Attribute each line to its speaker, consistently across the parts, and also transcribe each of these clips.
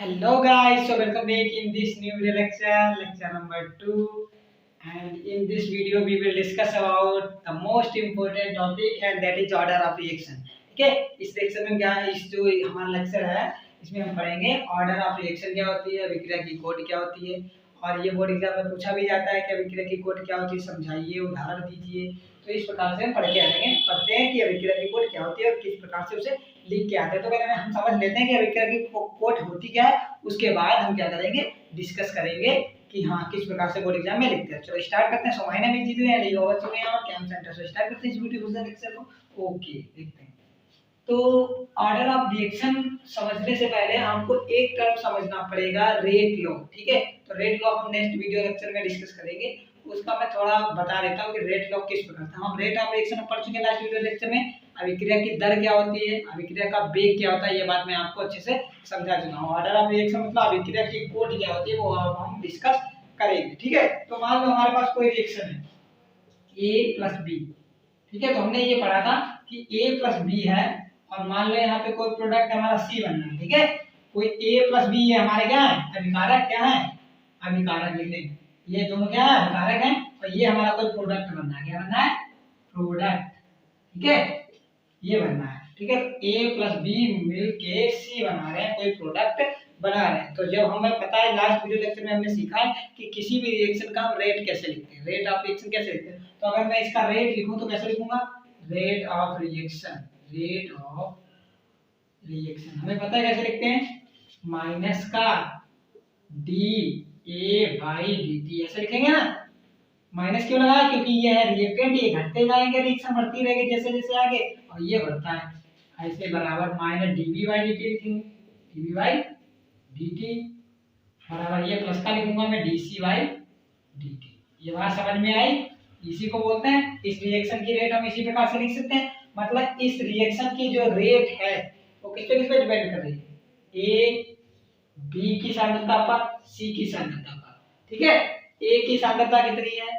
Speaker 1: Hello guys, so welcome back in this new video lecture number 2, and in this video we will discuss about the most important topic and that is order of reaction. ठीक है, इस lecture में क्या है, इस जो हमारा lecture है इसमें हम पढ़ेंगे ऑर्डर ऑफ रिएक्शन क्या होती है, अभिक्रिया की कोड क्या होती है, और ये बोर्ड एग्जाम में पूछा भी जाता है कि अभिक्रिया की कोड क्या होती है, समझाइए, उदाहरण दीजिए। तो इस प्रकार से हम पढ़ के आएंगे, पढ़ते हैं कि अभिक्रिया की कोड क्या होती है और किस प्रकार से उसे लिख के आते हैं। तो पहले हम समझ लेते हैं कि अभिक्रिया की कोड होती क्या है, उसके बाद हम क्या करेंगे, डिस्कस करेंगे कि हाँ किस प्रकार से बोर्ड एग्जाम में लिखते हैं। चलो स्टार्ट करते हैं। So my name is Jeetu and you are watching our camp centre. So start करते हैं इस ब्यूटीफुल लेक्चर को। ओके, देखते हैं। तो ऑर्डर ऑफ रिएक्शन समझने से पहले हमको एक टर्म समझना पड़ेगा, रेट लॉ। ठीक है, तो रेट लॉ हम नेक्स्ट वीडियो लेक्चर में डिस्कस करेंगे। उसका मैं थोड़ा बता देता हूँ कि रेट लॉ किस प्रकार था। हम रेट ऑफ रिएक्शन पढ़ चुके हैं लास्ट वीडियो लेक्चर में। अभिक्रिया की दर क्या होती है, अभिक्रिया का वेग क्या होता है, ये बात मैं आपको अच्छे से समझा चुका हूँ। ऑर्डर ऑफ रिएक्शन मतलब अभिक्रिया की कोड क्या होती है, वो अब हम डिस्कस करेंगे। ठीक है, तो मान लो हमारे पास कोई रिएक्शन है ए प्लस बी। ठीक है, तो हमने ये पढ़ा था कि ए प्लस बी है, और मान लो यहाँ पे कोई प्रोडक्ट हमारा सी बनना है। ठीक है, कोई ए प्लस बी ये हमारे क्या है, अभिकारक क्या है, अभिकारक लिख लेंगे। ये दोनों क्या है, अभिकारक हैं, और ये हमारा कोई प्रोडक्ट बनना है। क्या बनना है, प्रोडक्ट। ठीक है, ये बनना है। ठीक है, ए प्लस बी मिलके सी बना रहे हैं, कोई प्रोडक्ट बना रहे हैं। तो जब हमें पता है, लास्ट वीडियो लेक्चर में हमने सीखा है कि किसी भी रिएक्शन का हम रेट कैसे लिखते हैं, रेट ऑफ रिएक्शन कैसे लिखते हैं। तो अगर मैं इसका रेट लिखूं तो कैसे लिखूंगा, rate of reaction, rate of reaction हमें पता है कैसे लिखते हैं, माइनस का D A by D T, ऐसे लिखेंगे ना। माइनस क्यों लगाया, क्योंकि ये है रिएक्टेंट, ये घटते जाएंगे, रिएक्शन बढ़ती रहेगी जैसे जैसे आगे, और ये बढ़ता है ऐसे, बराबर minus dB by D T लिखेंगे, डीबी बाई डी टी बराबर, ये प्लस का लिखूंगा मैं, डीसी बाई डी टी। ये बात समझ में आई। इसी को बोलते हैं, इस रिएक्शन की रेट हम इसी प्रकार से लिख सकते हैं। मतलब इस रिएक्शन की जो रेट है वो किस पे डिपेंड कर रही है, ए बी की सांद्रता पर, सी की सांद्रता पर। ठीक है, ए की सांद्रता कितनी है,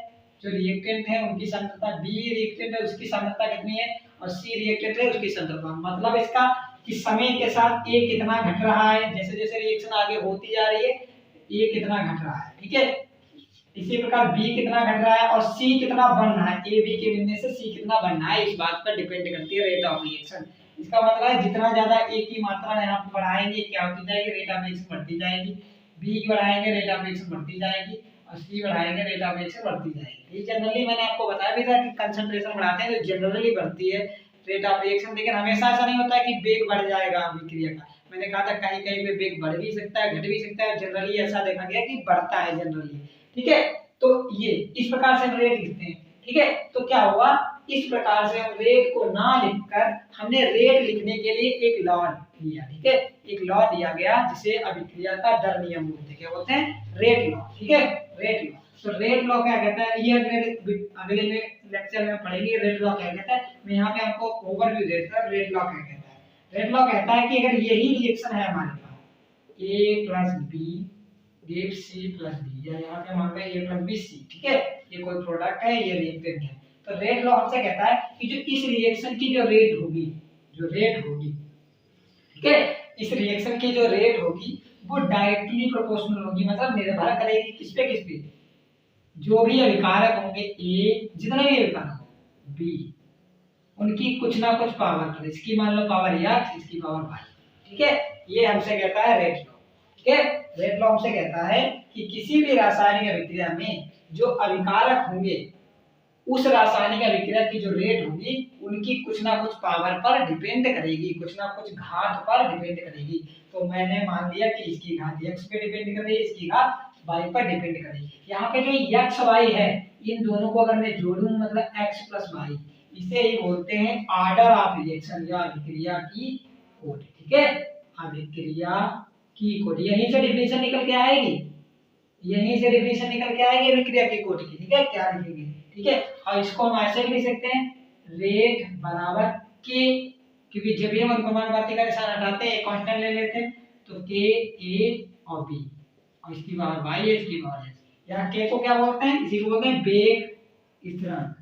Speaker 1: जो रिएक्टेंट है उनकी सांद्रता, बी रिएक्टेंट है उसकी सांद्रता कितनी है, और सी रिएक्टेंट है उसकी सांद्रता। मतलब इसका कि समय के साथ ए कितना घट रहा है, जैसे जैसे रिएक्शन आगे होती जा रही है ए कितना घट रहा है। ठीक है, इसी प्रकार बी कितना घट रहा है और सी कितना बढ़ रहा है, ए बी के मिलने से सी कितना बढ़ना है, इस बात पर डिपेंड करती है रेट ऑफ रिएक्शन। इसका मतलब है जितना ज्यादा ए की मात्रा यहाँ पर बढ़ाएंगे क्या होती जाएगी, रेट ऑफ रिएक्शन बढ़ती जाएगी। बी की बढ़ाएंगे रेट ऑफ रिएक्शन बढ़ती जाएगी, और सी बढ़ाएंगे रेट ऑफ रिएक्शन बढ़ती जाएगी। ये जनरली मैंने आपको बताया भी था कि कंसंट्रेशन बढ़ाते हैं तो जनरली बढ़ती है रेट ऑफ रिएक्शन, लेकिन हमेशा ऐसा नहीं होता है कि वेग बढ़ जाएगा अभिक्रिया का। मैंने कहा था कहीं कहीं पे वेग बढ़ भी सकता है, घट भी सकता है, जनरली ऐसा देखा गया कि बढ़ता है जनरली। ठीक है, तो ये इस प्रकार से हम रेट लिखते हैं। ठीक है, तो क्या हुआ, इस प्रकार से हम रेट को ना लिखकर हमने रेट लिखने के लिए एक लॉ लिया। ठीक है, एक लॉ दिया गया जिसे अभिक्रिया का दर नियम बोलते हैं। क्या बोलते हैं, रेट लॉ। ठीक है, रेट लॉ। तो रेट लॉ क्या कहता है, ये अगले में लेक्चर में पढ़ेंगे रेट लॉ क्या कहता है। मैं यहाँ पे आपको ओवरव्यू देता हूँ रेट लॉ क्या कहता है। रेट लॉ कहता है कि अगर यही रिएक्शन है हमारे पास, A plus B give C plus D, या यहाँ पे मान लो ए प्लस बी सी। ठीक है, ये कोई प्रोडक्ट है, ये रिएक्टेंट है। तो रेट लॉ हमसे कहता है कि जो इस रिएक्शन की जो रेट होगी, जो रेट होगी, ठीक है, इस रिएक्शन की जो रेट होगी वो डायरेक्टली प्रोपोर्शनल होगी। मतलब निर्भर करेगी किस पे, जो भी अभिकारक होंगे ए, जितने भी अभिकारक हो बी, उनकी कुछ ना कुछ पावर पर, इसकी मान लो पावर x, इसकी पावर y। ठीक है, ये हमसे कहता है रेट लॉ। ठीक है, रेट लॉ हमसे कहता है कि किसी भी रासायनिक अभिक्रिया में जो अभिकारक होंगे उस रासायनिक अभिक्रिया की जो रेट होगी उनकी कुछ ना कुछ पावर पर डिपेंड करेगी, कुछ ना कुछ घात पर डिपेंड करेगी। तो मैंने मान लिया कि इसकी घात x पे डिपेंड कर रही है, इसकी घात y पर डिपेंड करेगी। यहाँ पे जो x y है इन दोनों को अगर मैं जोड़ूं मतलब x प्लस y, इसे ही बोलते हैं ऑर्डर ऑफ रिएक्शन या अभिक्रिया की कोड। ठीक है, अभिक्रिया की कोड, यहीं से डिफिनेशन निकल के आएगी, यहीं से डिफिनेशन निकल के आएगी अभिक्रिया की कोड की। ठीक है, क्या लिखेंगे, ठीक है, और इसको हम ऐसे भी लिख सकते हैं, रेट बराबर के, क्योंकि जब भी हम अनुक्रमानुपाती का निशान हटाते हैं कांस्टेंट ले लेते हैं, तो के ए और बी, और इसकी पावर y है, इसकी पावर s। यहाँ के को क्या बोलते हैं, इसी को बोलते हैं वेग स्थिरांक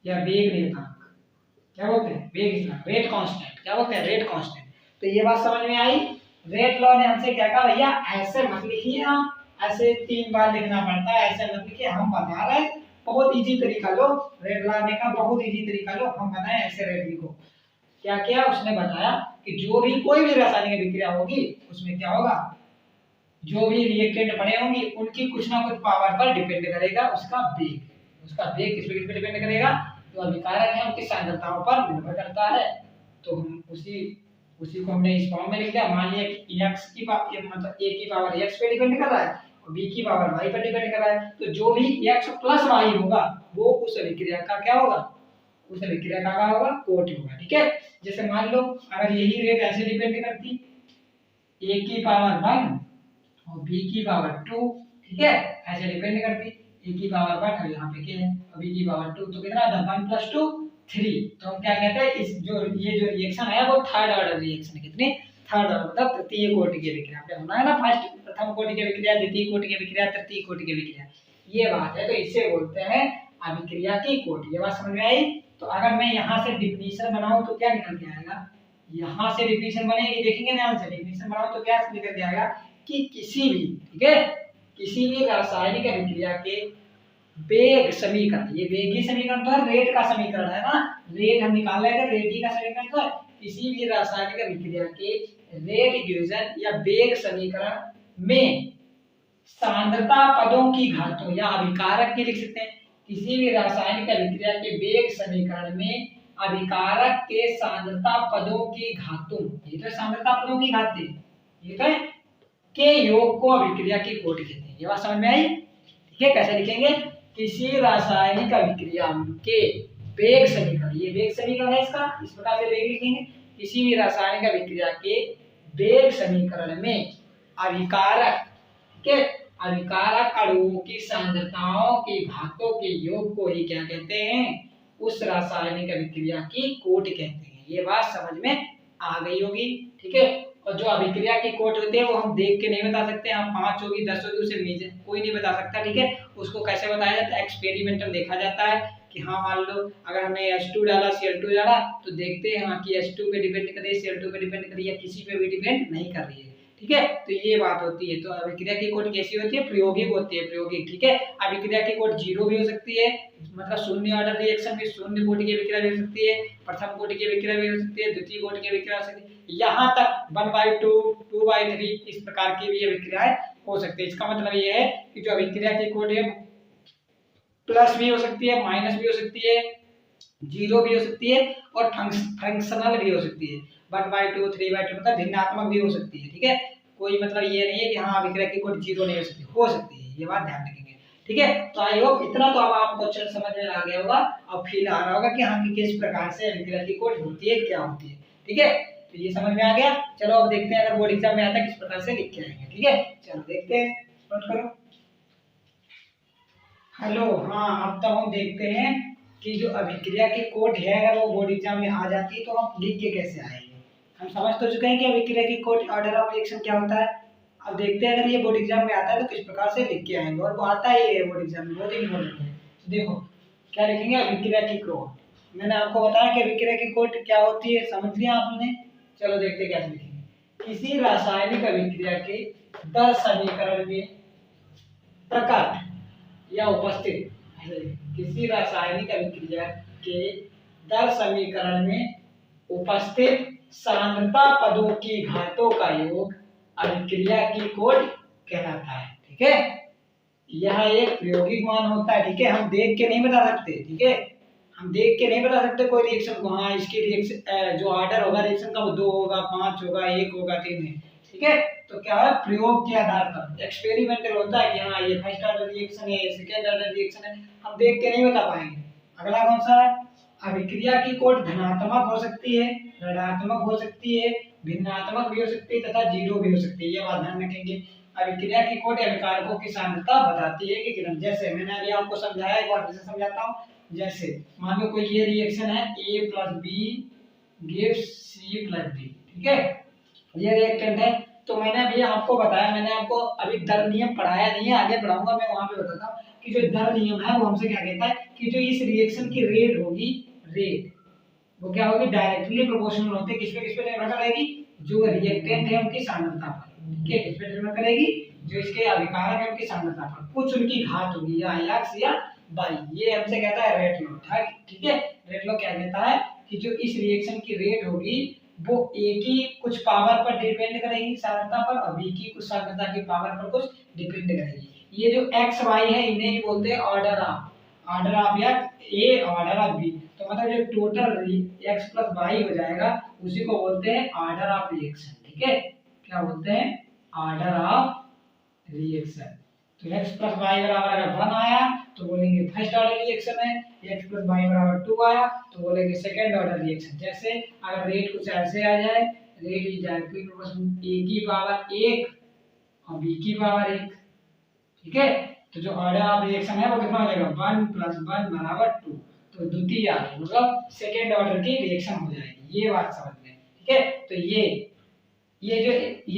Speaker 1: या वेग नियतांक। क्या बोलते हैं, वेग स्थिरांक, रेट कांस्टेंट। क्या बोलते हैं, रेट कांस्टेंट। तो ये बात समझ में आई। रेट लॉ ने हमसे क्या कहा भैया, ऐसे मत लिखिए आप, ऐसे 3 बार लिखना पड़ता है, ऐसे मत लिखिए, हम बता रहे हैं बहुत इजी तरीका लो, रेट लगाने का बहुत इजी तरीका लो, हम बताएं ऐसे रेट लिखो। क्या किया उसने बताया कि जो भी कोई भी रासायनिक अभिक्रिया होगी उसमें क्या होगा, जो भी रिएक्टेंट बने होंगे उनकी कुछ ना कुछ पावर पर डिपेंड करेगा उसका वेग, उसका वेग किस पे डिपेंड करेगा, जो अभिकारक है उनकी सांद्रताओं पर निर्भर करता है। तो हम उसी उसी को हमने इस फॉर्म में लिख दिया। मान लिया कि x की पावर मतलब a की पावर x पे डिपेंड कर रहा है और b की पावर y पर डिपेंड कर रहा है, तो जो भी x प्लस y होगा वो उस अभिक्रिया का क्या होगा, उस अभिक्रिया का क्या होगा, कोट होगा। ठीक है, जैसे मान लो अगर यही रेट ऐसे डिपेंड करती a की पावर 1 और b की पावर 2, ठीक है, ऐसे डिपेंड करती, a की पावर 1 और यहाँ पे क्या है और b की पावर 2, तो कितना आता है 1 + 2 3। तो हम क्या कहते हैं, इस जो ये जो रिएक्शन है वो थर्ड ऑर्डर रिएक्शन है, कितनी, थर्ड ऑर्डर मतलब तृतीय कोटि की अभिक्रिया। आपने सुना है ना, फर्स्ट प्रथम कोटि की अभिक्रिया, द्वितीय कोटि की अभिक्रिया, तृतीय कोटि की अभिक्रिया, ये बात है। तो इसे बोलते हैं अभिक्रिया की कोटि। ये बात समझ में आई। तो अगर मैं यहाँ से डिफिनीशन बनाऊं तो क्या निकल के आएगा, यहाँ से डिफिनीशन बनेगी, देखेंगे ध्यान से, डिफिनीशन बनाओ तो क्या निकल के आएगा कि किसी भी, ठीक है, किसी भी रासायनिक अभिक्रिया के वेग समीकरण, ये वेग ही समीकरण तो है, रेट का समीकरण है ना, रेट हम निकाल रहे थे, रेट ही का समीकरण तो है। किसी भी रासायनिक अभिक्रिया के रेट इक्वेशन या वेग समीकरण में सांद्रता पदों की घातों या अभिकारक की लिख सकते हैं। किसी भी रासायनिक अभिक्रिया के वेग समीकरण में अभिकारक के सांद्रता पदों की घातों, ये तो सांद्रता पदों की घातें, ये तो है, के योग को अभिक्रिया की कोटि कहते हैं। ये बात समझ में आई। ठीक है, कैसे लिखेंगे, किसी रासायनिक अभिक्रिया के वेग समीकरण, ये वेग समीकरण है इसका, इस प्रकार से वेग लिखेंगे, किसी भी रासायनिक अभिक्रिया के वेग समीकरण में अभिकारक के अभिकारक अणुओं की सांद्रताओं की घातों के योग को ही क्या कहते हैं, उस रासायनिक अभिक्रिया की कोटि कहते हैं। ये बात समझ में आ गई होगी। ठीक है, और जो अभिक्रिया की कोट होती है वो हम देख के नहीं बता सकते, हम 5 होगी 10 होगी उसे नीचे कोई नहीं बता सकता। ठीक है, उसको कैसे बताया जाता है, एक्सपेरिमेंटल देखा जाता है कि हाँ मान लो अगर हमने H2 डाला Cl2 डाला तो देखते हैं हाँ कि H2 पे डिपेंड कर रही है, Cl2 पे डिपेंड कर रही है, किसी पे भी डिपेंड नहीं कर रही है। ठीक है, तो ये बात होती है। तो अभिक्रिया की कोट कैसी होती है, प्रायोगिक होती है, प्रायोगिक। ठीक है, अभिक्रिया की कोट 0 भी हो सकती है, मतलब शून्य ऑर्डर रिएक्शन में शून्य कोटि की अभिक्रिया भी हो सकती है, प्रथम कोटि की अभिक्रिया भी हो सकती है, द्वितीय कोटि की अभिक्रिया हो सकती है, यहाँ तक 1/2 2/3 इस प्रकार की भी अभिक्रियाएं हो सकती है। इसका मतलब ये है कि जो अभिक्रिया की कोट है प्लस भी हो सकती है, माइनस भी हो सकती है, 0 भी हो सकती है और फंक्शनल भी हो सकती है। 1/2 3/2 मतलब भिन्नात्मक भी हो सकती है। ठीक है, कोई मतलब ये नहीं है कि हाँ अभिक्रिया की कोट 0 नहीं हो सकती है, ये बात ध्यान रखेंगे। ठीक है, तो आई होप इतना तो अब आपको अच्छे समझ में आ गया होगा, अब फील आ रहा होगा कि हाँ कि किस प्रकार से अभिक्रिया की कोट होती है, क्या होती है। ठीक है, तो ये समझ में आ गया। चलो अब देखते हैं अगर बोर्ड एग्जाम में आता है किस प्रकार से लिख के आएंगे। ठीक है, चलो देखते हैं, नोट करो। हेलो, हाँ अब तो हम देखते हैं कि जो अभिक्रिया की कोट है अगर वो बोर्ड एग्जाम में आ जाती है तो हम लिख के कैसे आएंगे। हम समझ तो चुके हैं कि अभिक्रिया की कोट ऑर्डर ऑफ रिएक्शन क्या होता है। अब देखते हैं अगर ये बोर्ड एग्जाम में आता है तो किस प्रकार से लिख के आएंगे, और वो आता ही है बोर्ड एग्जाम में, बहुत इंपॉर्टेंट है। तो देखो क्या लिखेंगे, अभिक्रिया की कोट। मैंने आपको बताया कि अभिक्रिया की कोट क्या होती है, समझ लिया आपने। चलो देखते हैं कैसे लिखेंगे। किसी रासायनिक अभिक्रिया के दर समीकरण में प्रकट या उपस्थित, किसी रासायनिक अभिक्रिया के दर समीकरण में उपस्थित सांद्रता पदों की घातों का योग अभिक्रिया की कोट कहलाता है। ठीक है, यह एक प्रायोगिक मान होता है। ठीक है, हम देख के नहीं बता सकते। ठीक है, हम देख के नहीं बता सकते कोई रिएक्शन को, हाँ इसकी रिएक्शन जो ऑर्डर होगा रिएक्शन का वो 2 होगा 5 होगा 1 होगा 3 है। ठीक है, तो क्या है, प्रयोग के आधार पर एक्सपेरिमेंटल होता है कि हाँ ये फर्स्ट ऑर्डर रिएक्शन है, सेकंड ऑर्डर रिएक्शन है, हम देख के नहीं बता पाएंगे। अगला कौन सा है, अभिक्रिया की कोट धनात्मक हो सकती है, ऋणात्मक हो सकती है, भिन्नात्मक भी हो सकती है तथा 0 भी हो सकती है। ये बात ध्यान रखेंगे। अभिक्रिया की कोट अभिकारकों की सांद्रता बताती है कि किरण, जैसे मैंने अभी आपको समझाया, एक बार फिर से समझाता हूँ। जैसे मान लो कोई ये रिएक्शन है A + B gives C + D। ठीक है, ये रिएक्टेंट है। तो मैंने अभी आपको बताया, मैंने आपको अभी दर नियम पढ़ाया नहीं है, आगे पढ़ाऊंगा मैं, वहां पे बताता हूँ कि जो दर नियम है वो हमसे क्या कहता है कि जो इस रिएक्शन की रेट होगी, रेट वो क्या होगी, डायरेक्टली प्रोपोर्शनल होती है किस पे निर्भर करेगी, जो रिएक्टेंट है उनकी सांद्रता पर, ठीक है, किस पे निर्भर करेगी, जो इसके अभिकारक है उनकी सांद्रता पर कुछ उनकी घात होगी, या x या y। ये हमसे कहता है रेट लॉ, ठीक है। रेट लॉ क्या कहता है कि जो इस रिएक्शन की रेट होगी वो a की कुछ पावर पर डिपेंड करेगी सांद्रता पर, और b की कुछ सांद्रता की पावर पर कुछ डिपेंड करेगी। ये जो x y है इन्हें ही बोलते हैं ऑर्डर ऑफ या a ऑर्डर ऑफ b। तो मतलब जो टोटल x प्लस y हो जाएगा उसी को बोलते हैं ऑर्डर ऑफ रिएक्शन, ठीक है। क्या बोलते हैं, ऑर्डर ऑफ रिएक्शन। तो x प्लस y बराबर अगर 1 आया तो बोलेंगे फर्स्ट ऑर्डर रिएक्शन है, x प्लस y बराबर 2 आया तो बोलेंगे सेकंड ऑर्डर रिएक्शन। जैसे अगर रेट कुछ ऐसे आ जाए, rate is equal to a की पावर 1 और b की पावर 1, ठीक है। तो जो ऑर्डर ऑफ रिएक्शन है वो कितना हो जाएगा, 1 प्लस 1 बराबर 2। तो द्वितीय ऑर्डर मतलब सेकंड ऑर्डर की रिएक्शन हो जाएगी, ये बात समझ में, ठीक है। तो ये जो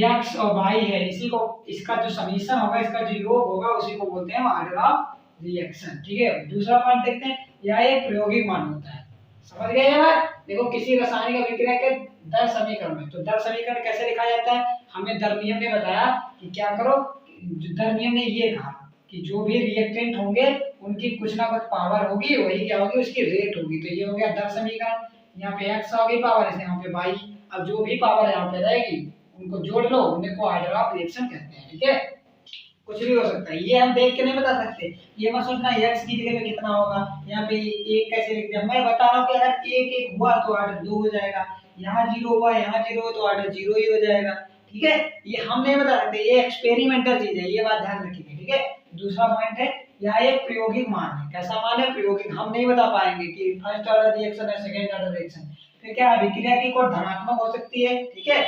Speaker 1: x और y है इसी को, इसका जो समीशन होगा, इसका जो योग होगा उसी को बोलते हैं ऑर्डर ऑफ रिएक्शन, ठीक है। दूसरा पॉइंट देखते हैं, यह एक प्रायोगिक मान होता है, समझ गए ये बात। देखो किसी रासायनिक अभिक्रिया के दर समीकरण में, तो दर समीकरण कैसे लिखा जाता है, हमें दर नियम ने बताया कि क्या करो, दर नियम ने ये कहा कि जो भी रिएक्टेंट होंगे उनकी कुछ ना कुछ पावर होगी, वही क्या होगी, उसकी रेट होगी। तो ये हो गया दर समीकरण, यहाँ पे x आ गई पावर, ऐसे यहाँ पे y। अब जो भी पावर यहाँ पे रहेगी उनको जोड़ लो, उन्हें को ऑर्डर ऑफ रिएक्शन कहते हैं, ठीक है। कुछ भी हो सकता है, ये हम देख के नहीं बता सकते। ये मत सोचना x की जगह पे कितना होगा, यहाँ पे एक कैसे लिख दिया, मैं बता रहा हूँ कि अगर एक एक हुआ तो ऑर्डर 2 हो जाएगा, यहाँ 0 हुआ, यहाँ 0 हो तो ऑर्डर 0 ही हो जाएगा, ठीक है। ये हम नहीं बता सकते, ये एक्सपेरिमेंटल चीज है, ये बात ध्यान रखिए, ठीक है। दूसरा पॉइंट है, यह एक प्रायोगिक मान है। कैसा मान है, प्रायोगिक। हम नहीं बता पाएंगे कि फर्स्ट ऑर्डर रिएक्शन है, सेकंड ऑर्डर रिएक्शन। फिर क्या अभिक्रिया की कोण धनात्मक हो सकती है, ठीक है,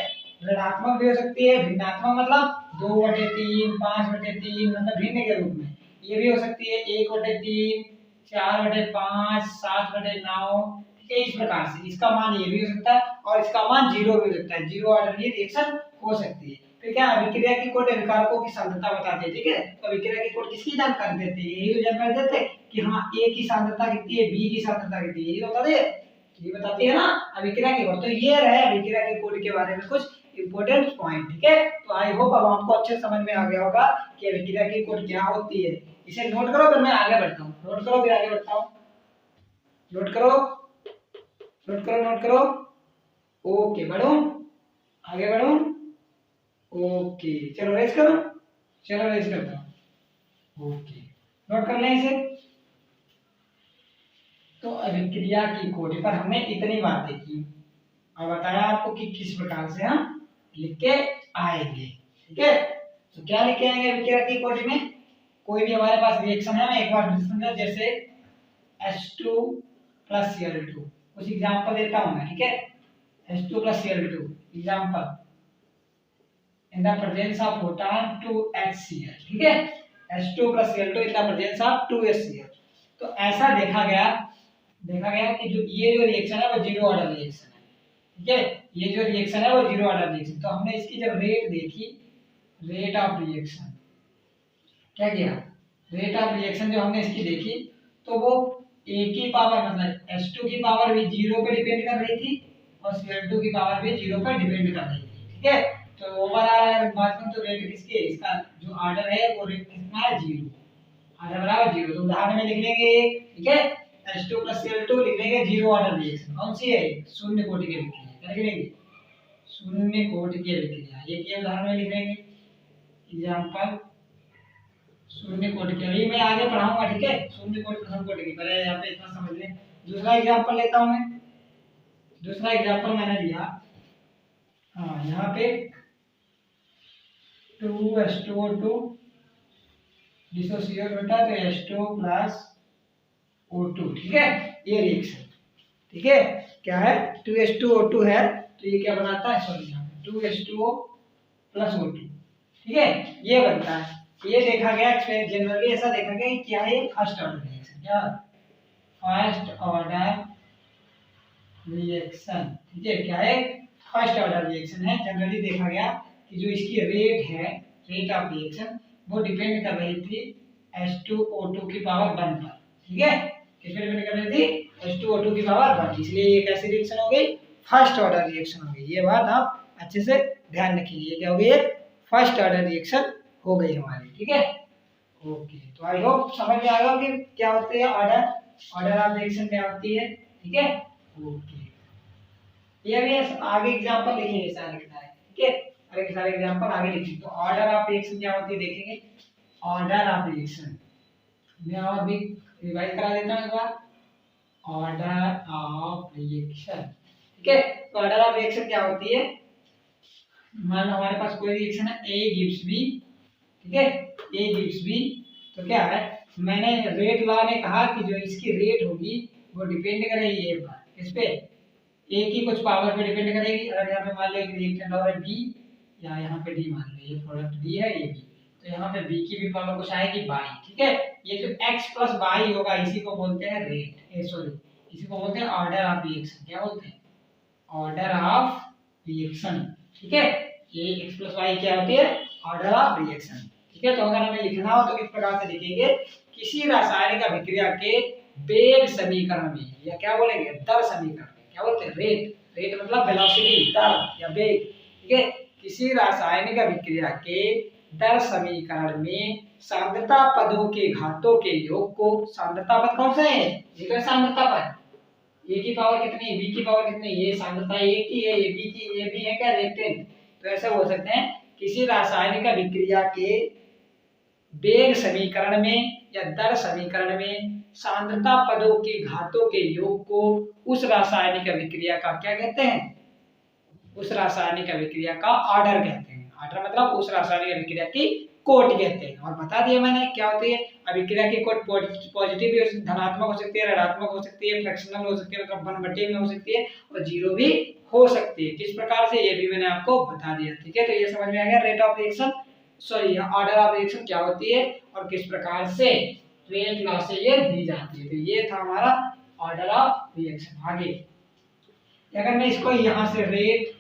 Speaker 1: ऋणात्मक भी हो सकती है, भिन्नात्मक मतलब 2/3, 5/3 मतलब भिन्न के रूप में। ये भी हो सकती है 1/3, 4/5, 7/9, ठीक है। इस प्रकार से इसका मान ये भी हो सकता है और इसका मान 0 भी हो सकता है, 0 ऑर्डर की रिएक्शन हो सकती है। फिर क्या अभिक्रिया की कोण अभिकारकों की सांद्रता बताते हैं, ठीक है। तो अभिक्रिया की कोण किसकी जानकारी देते हैं, यही तो जानकारी देते हैं कि हाँ A की सांद्रता कितनी है, B की सांद्रता कितनी है, ये बताते हैं, ये बताती है ना अभिक्रिया की कोण। तो ये रहे अभिक्रिया की कोण के बारे में कुछ इंपॉर्टेंट पॉइंट, ठीक है। तो आई होप अब आपको अच्छे समझ में आ गया होगा कि अभिक्रिया की कोण क्या होती है। इसे नोट करो, फिर मैं आगे बढ़ता हूँ, नोट करो फिर आगे बढ़ता हूँ, नोट करो नोट करो नोट करो। ओके, बढ़ूं, आगे बढ़ूं, ओके, चलो रेस करो, चलो रेस करता हूँ, ओके, नोट कर लें इसे। तो अभिक्रिया की कोण पर हमने इतनी बातें की और बताया आपको कि किस प्रकार से हम लिख के आएंगे, ठीक है। तो क्या लिख के आएंगे अभिक्रिया की कोण में, कोई भी हमारे पास रिएक्शन है, मैं एक बार समझा, जैसे H2 plus Cl2, कुछ एग्जांपल देता हूं मैं, ठीक है। H2 plus Cl2 example, in the presence of photon 2HCl, ठीक है। H2 plus Cl2 in the presence of 2HCl। तो ऐसा देखा गया कि जो ये जो रिएक्शन है वो जीरो ऑर्डर रिएक्शन है, ठीक है। ये जो रिएक्शन है वो जीरो ऑर्डर रिएक्शन। तो हमने इसकी जब रेट देखी, रेट ऑफ रिएक्शन, क्या किया, रेट ऑफ रिएक्शन जो हमने इसकी देखी तो वो A की पावर मतलब H2 की पावर भी 0 पे डिपेंड कर रही थी और Cl2 की पावर भी 0 पर डिपेंड कर रही थी, ठीक है। तो ओवरऑल माध्यम तो रेट किसकी है, इसका जो ऑर्डर है वो रेट कितना है, 0, ऑर्डर बराबर 0। तो उदाहरण में लिख लेंगे, ठीक है, H2 plus Cl2 लिख लेंगे 0 ऑर्डर रिएक्शन, कौन सी है, शून्य कोटि की अभिक्रिया, क्या लिख लेंगे, शून्य कोटि की अभिक्रिया। ये क्या उदाहरण में लिख लेंगे, एग्जांपल शून्य कोटि की, अभी मैं आगे पढ़ाऊंगा, ठीक है, शून्य कोटि प्रथम कोटि की, पहले यहाँ पे इतना समझ लें। दूसरा एग्जांपल लेता हूं मैं, दूसरा एग्जांपल मैंने लिया, हाँ यहाँ पे 2H2O2 डिसोसिएट होता है तो H2 plus O2, ठीक है, ये रिएक्शन, ठीक है, क्या है 2H2O2 है तो ये क्या बनाता है, सॉरी यहाँ पे 2H2O plus O2, ठीक है, ये बनता है। ये देखा गया जनरली ऐसा देखा गया कि क्या है फर्स्ट ऑर्डर रिएक्शन, क्या फर्स्ट ऑर्डर रिएक्शन, ठीक है, क्या है फर्स्ट ऑर्डर रिएक्शन है। जनरली देखा गया कि जो इसकी रेट है, रेट ऑफ रिएक्शन, वो डिपेंड कर रही थी H2O2 की पावर 1 पर, ठीक है, किस पे डिपेंड कर रही थी, H2O2 की पावर 1, इसलिए ये कैसी रिएक्शन हो गई, फर्स्ट ऑर्डर रिएक्शन हो गई। ये बात आप अच्छे से ध्यान रखिए। ये क्या हो गई, एक फर्स्ट ऑर्डर रिएक्शन हो गई हमारी, ठीक है। ओके, तो आई होप समझ में आ गया कि क्या होते हैं ऑर्डर ऑफ रिएक्शन क्या होती है, ठीक है। ओके, ये भी आगे एग्जांपल लिखेंगे, सारे लिखना है, ठीक है। अरे सारे एग्जांपल आगे लिखेंगे। तो ऑर्डर ऑफ रिएक्शन क्या होती है देखेंगे। ऑर्डर ऑफ रिएक्शन मैं और भी रिवाइज करा देता हूं एक बार। ऑर्डर ऑफ रिएक्शन, ठीक है। तो ऑर्डर ऑफ रिएक्शन क्या होती है, मान लो हमारे पास कोई रिएक्शन है, ए गिव्स बी, ठीक है, ए गिव्स बी। तो क्या है, मैंने रेट लॉ ने कहा कि जो इसकी रेट होगी वो डिपेंड करेगी ए पर, किस पे, ए की कुछ पावर पे डिपेंड करेगी। अगर यहाँ पे मान लो एक रिएक्टेंट और है बी, या यहाँ पे डी मान लो, ये प्रोडक्ट बी है ये बी, तो यहाँ पे बी की भी पावर कुछ आएगी बाई, ठीक है। ये जो x प्लस बाई होगा इसी को बोलते हैं रेट, सॉरी इसी को बोलते हैं ऑर्डर ऑफ रिएक्शन। क्या बोलते हैं, ऑर्डर ऑफ रिएक्शन, ठीक है। ये x प्लस वाई क्या होती है, ऑर्डर ऑफ रिएक्शन, ठीक है। तो अगर हमें लिखना हो तो किस प्रकार से लिखेंगे, किसी रासायनिक अभिक्रिया के वेग समीकरण में, या क्या बोलेंगे दर समीकरण में, क्या बोलते हैं रेट, रेट मतलब वेलोसिटी, दर या वेग, ठीक है। किसी रासायनिक अभिक्रिया के दर समीकरण में सांद्रता पदों के घातों के योग को, सांद्रता पद कौन से है, ये सांद्रता पद, ए की पावर कितनी, बी की पावर कितनी, ये सांद्रता ए की है, ये बी की, ये भी है क्या रिएक्टेंट। तो ऐसा बोल सकते हैं किसी रासायनिक अभिक्रिया के वेग समीकरण में या दर समीकरण में सांद्रता पदों के घातों के योग को उस रासायनिक अभिक्रिया का क्या कहते हैं, उस रासायनिक अभिक्रिया का ऑर्डर कहते हैं। ऑर्डर मतलब उस रासायनिक अभिक्रिया की कोट कहते हैं। और बता दिया मैंने क्या होती है, अभिक्रिया की कोट पॉजिटिव भी धनात्मक हो सकती है, ऋणात्मक हो सकती है, फ्रैक्शनल हो सकती है मतलब 1/में हो सकती है, और 0 भी हो सकती है। किस प्रकार से, ये भी मैंने आपको बता दिया, ठीक है। तो ये समझ में आ गया rate of reaction, sorry order of reaction क्या होती है और किस प्रकार से रेट लॉ से ये दी जाती है। तो ये था हमारा ऑर्डर ऑफ रिएक्शन। आगे अगर मैं इसको यहाँ से रेट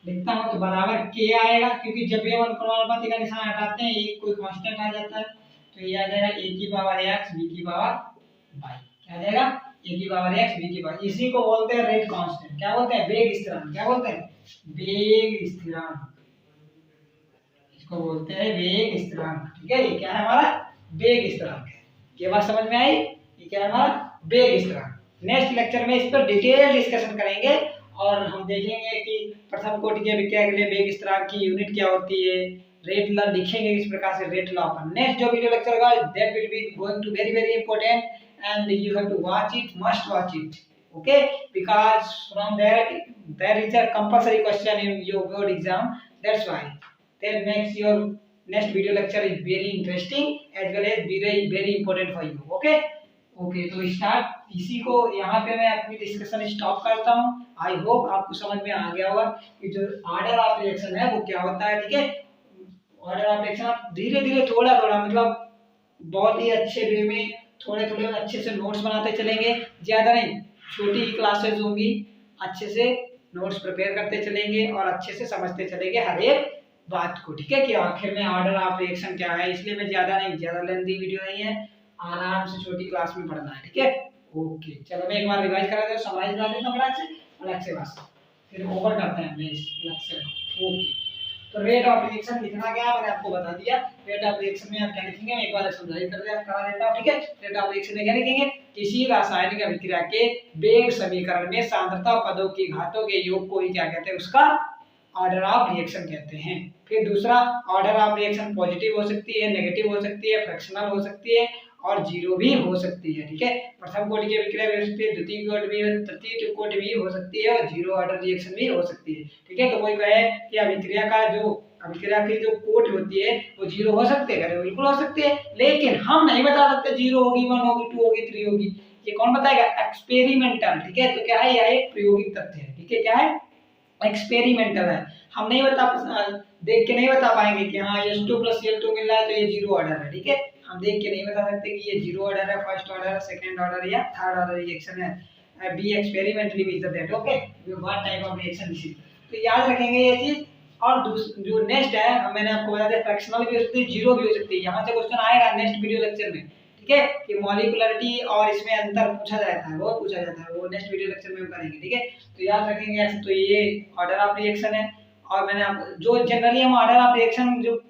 Speaker 1: लिखता हूं तो बराबर के आएगा, क्योंकि जब भी हम अनुक्रमानुपाती का निशान हटाते हैं एक कोई कांस्टेंट आ जाता है, तो ये आ जाएगा ए की पावर x b की पावर y, क्या आ जाएगा ए की पावर x b की पावर, इसी को बोलते हैं रेट कांस्टेंट। क्या बोलते हैं, वेग स्थिरांक, क्या बोलते हैं, वेग स्थिरांक, इसको बोलते हैं वेग स्थिरांक, ठीक है। ये क्या है हमारा वेग स्थिरांक है। ये बात समझ में आई, ये क्या है हमारा वेग स्थिरांक। नेक्स्ट लेक्चर में इस पर डिटेल डिस्कशन करेंगे और हम देखेंगे कि प्रथम कोटि के अभिक्रिया के लिए वेग स्थिरांक की यूनिट क्या होती है, रेट लॉ लिखेंगे इस प्रकार से रेट लॉ पर। नेक्स्ट जो वीडियो लेक्चर होगा that will be going to very important and you have to watch it, must watch it, okay, because from there is a compulsory question in your board exam, that's why that makes your next video lecture is very interesting as well as very important for you, okay। Okay तो start, इसी को यहाँ पे मैं अपनी discussion stop करता हूँ। I hope आपको समझ में आ गया होगा कि जो ऑर्डर ऑफ रिएक्शन है वो क्या होता है, ठीक है। ऑर्डर ऑफ रिएक्शन आप धीरे धीरे थोड़ा थोड़ा मतलब बहुत ही अच्छे वे में थोड़े थोड़े अच्छे से नोट्स बनाते चलेंगे, ज्यादा नहीं, छोटी क्लासेस होंगी, अच्छे से नोट्स प्रिपेयर करते चलेंगे और अच्छे से समझते चलेंगे हर एक बात को, ठीक है। कि आखिर में ऑर्डर ऑफ रिएक्शन क्या है, इसलिए मैं ज्यादा लेंथी वीडियो नहीं है, आराम से छोटी क्लास में पढ़ना है, ठीक है। ओके चलो मैं एक बार रिवाइज करा देता हूं, समझ ला देता हूं अलग से बस, फिर ओवर करते हैं अपने इस लेक्चर को। ओके तो रेट ऑफ रिएक्शन लिखना क्या मैंने आपको बता दिया। रेट ऑफ रिएक्शन में आप क्या लिखेंगे, मैं एक बार समझाई करा देता हूं, ठीक है। रेट ऑफ रिएक्शन में क्या लिखेंगे, किसी रासायनिक अभिक्रिया के वेग समीकरण में सांद्रता पदों की घातों के योग को ही क्या कहते हैं, उसका ऑर्डर ऑफ रिएक्शन कहते हैं। फिर दूसरा ऑर्डर ऑफ रिएक्शन पॉजिटिव हो सकती है, नेगेटिव हो सकती है, फ्रैक्शनल हो सकती है और 0 भी हो सकती है, ठीक है। प्रथम कोटि की अभिक्रिया भी हो सकती है, द्वितीय कोटि भी, तृतीय कोटि भी हो सकती है और 0 ऑर्डर रिएक्शन भी हो सकती है, ठीक है। तो कोई कहे कि अभिक्रिया की जो कोट होती है वो 0 हो सकती है, बिल्कुल हो सकती है, लेकिन हम नहीं बता सकते 0 होगी, 1 होगी, 2 होगी, 3 होगी, ये कौन बताएगा, एक्सपेरिमेंटल, ठीक है। तो क्या है, यह एक प्रायोगिक तथ्य है, ठीक है, क्या है एक्सपेरिमेंटल है। हम नहीं देख के नहीं बता पाएंगे कि हाँ H2 + Cl2 मिल रहा है तो ये 0 ऑर्डर है, ठीक है। हम देख के नहीं बता सकते कि ये 0 ऑर्डर है, फर्स्ट ऑर्डर है, सेकंड ऑर्डर या थर्ड ऑर्डर रिएक्शन है। Be experimentally measure that, okay, what type of reaction this is, तो याद रखेंगे ये चीज। और जो नेक्स्ट है मैंने आपको बता दिया, फ्रैक्शनल भी हो सकती है, 0 भी हो सकती है। यहाँ से क्वेश्चन आएगा नेक्स्ट वीडियो लेक्चर में, ठीक है, कि मॉलिक्युलरिटी और इसमें अंतर पूछा जाता है, वो नेक्स्ट वीडियो लेक्चर में हम करेंगे, ठीक है। तो याद रखेंगे ऐसे, तो ये ऑर्डर ऑफ रिएक्शन है। और मैंने जो जनरली हम ऑर्डर ऑफ रिएक्शन जो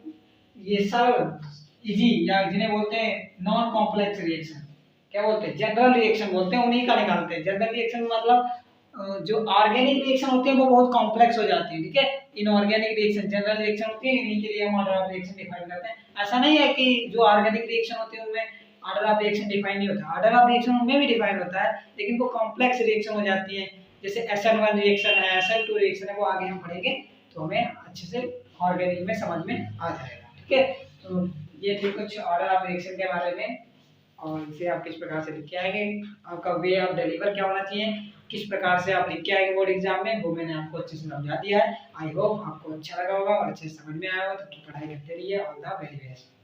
Speaker 1: ये सब इजी या जिन्हें बोलते हैं नॉन कॉम्प्लेक्स रिएक्शन, क्या बोलते हैं, जनरल रिएक्शन बोलते हैं, उन्हीं का निकालते हैं। जनरल रिएक्शन मतलब जो ऑर्गेनिक रिएक्शन होती है वो बहुत कॉम्प्लेक्स हो जाती है, ठीक है। इनऑर्गेनिक रिएक्शन जनरल रिएक्शन होती है, इन्हीं के लिए हम ऑर्डर ऑफ रिएक्शन डिफाइन करते हैं। ऐसा नहीं है कि जो ऑर्गेनिक रिएक्शन होती है उनमें ऑर्डर ऑफ रिएक्शन डिफाइन नहीं होता, ऑर्डर ऑफ रिएक्शन उनमें भी डिफाइन होता है, लेकिन वो कॉम्प्लेक्स रिएक्शन हो जाती है। जैसे SN1 रिएक्शन है, SN2 रिएक्शन है, वो आगे हम पढ़ेंगे तो हमें अच्छे से ऑर्गेनिक में समझ में आ जाएगा, ठीक है। तो ये थी कुछ ऑर्डर ऑफ रिएक्शन के बारे में, और इसे आप किस प्रकार से लिख के आएंगे, आपका वे ऑफ डिलीवर क्या होना चाहिए, किस प्रकार से आप लिख के आएंगे बोर्ड एग्जाम में, वो मैंने आपको अच्छे से समझा दिया है। आई होप आपको अच्छा लगा होगा और अच्छे से समझ में आया होगा। तो पढ़ाई करते रहिए। All the very best.